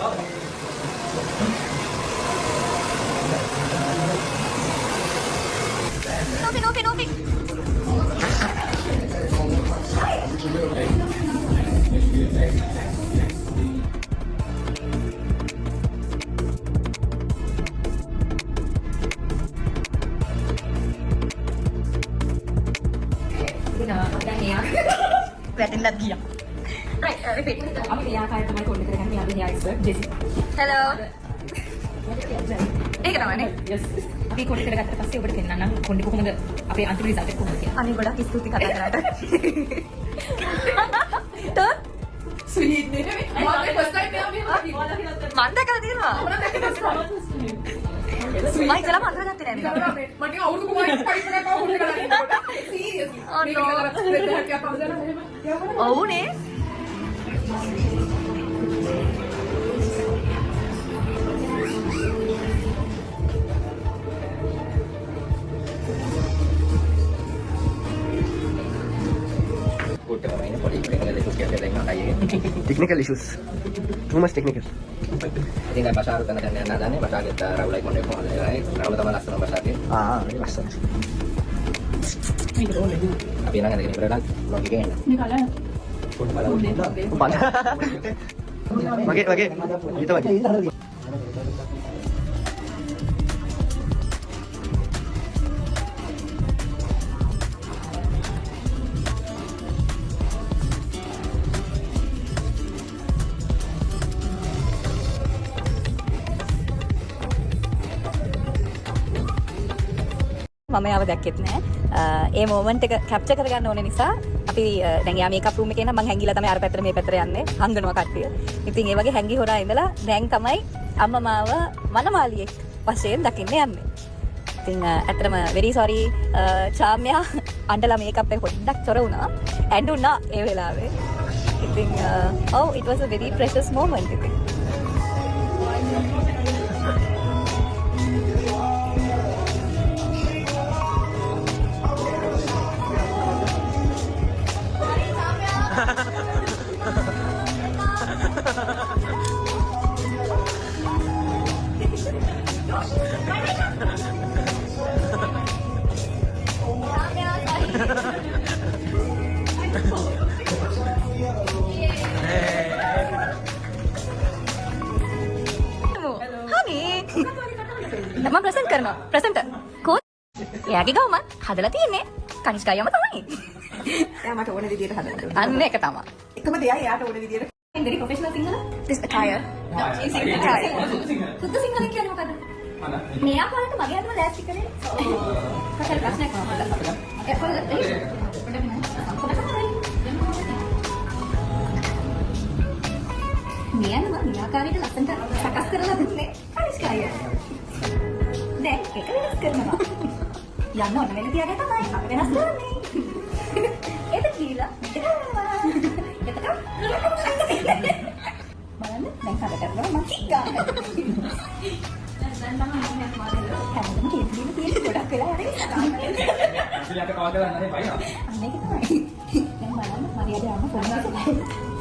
Nopi. වැටෙන්නත් ගියා. Right, repeat. අපි එයාකාරය තමයි කොල්ල කරගන්නේ. අපි එයා එක්ස්පර්ට් ජෙසි. Hello. ඒක තමයිනේ. Yes. අපි කොල්ල කරගත්තට පස්සේ ඔබට පෙන්නන්නම් කොණ්ඩේ කොහොමද අපේ අන්තිම රිසල්ට් එක කොහොමද කියලා. අනේ ගොඩක් ස්තුති කතා කරාට. තෝ ස්වීට් නේ. මම ෆස්ට් ටයිම් මෙයා මන් දැකලා තියෙනවා. මම ඉතලම අඳුරගත්තේ නෑ නේද? මට අවුරුදු කුමාරයෙක් ටයිප් එකක් ආව කොල්ල කරගන්න. Seriously. ඔව්නේ. Technical issues. Too much technical. ඉතින් අය බෂාරු තන දැන් යන්න හදන්නේ. බෂාගෙත් රවුලයි කොණ්ඩේ කොහොමද කරන්නේ? රවුල තමයි ලස්සන බෂාගේ. Very last. අපි ළඟ දෙගෙන ඉවරලා vlog එකේ එන්න. මේ කලර් Wage. Kita wage. මම යාව දැක්කෙත් නෑ. ඒ මොමන්ට් එක කැප්චර් කරගන්න ඕනේ නිසා අපි දැන් යා මේකප් රූම් එකේ නම් මං හැංගිලා තමයි අර පැත්තට මේ පැත්තට යන්නේ. හංගනවා කට්ටිය. ඉතින් ඒ වගේ හැංගි හොරා ඉඳලා දැන් තමයි අම්මා මාව මනමාලියෙක් වශයෙන් දකින්න යන්නේ. ඉතින් ඇත්තටම very sorry චාම්යා අඬලා මේකප් එක පොඩ්ඩක් චොර වුණා. ඇඬුණා ඒ වෙලාවේ. ඉතින් it was a very precious moment ඉතින්. මම ප්‍රසන්ට් කරනවා. ප්‍රසන්ටර්. කෝච්. එයාගේ ගම හදලා තියෙන්නේ කනිෂ්කයම තමයි. එයා මට ඕන විදියට හදන්න. අන්න ඒක තමයි. එකම දෙයයි එයාට ඕන විදියට. very professional Sinhala. This attire. No, she's in attire. සුද්ධ සිංහලෙන් කියන්නේ මොකද? මේ ආකාරයට මගේ අතම ලෑස්ති කරේ. කතර ප්‍රශ්නයක් නෑ. මේ ආකාරයට ලස්සනට සකස් කරලා දුන්නේ කනිෂ්කය. දැන් ඒක වෙනස් කරනවා. යන්න ඕන වෙන තියාගෙන තමයි අපි වෙනස් කරන්නේ. ඒක කියලා එතකොට බලන්න දැන් කඩ කරනවා මම චික්කා. දැන් තමයි මම හැමෝටම කේන්ද්‍රීය තියෙන ගොඩක් වෙලා හරි. ඇක්චුලි අත කවදාවත් නැහැ බයිනවා. අන්න ඒක තමයි. දැන් බලන්න මරියාද යන්න ෆෝන් එකේ.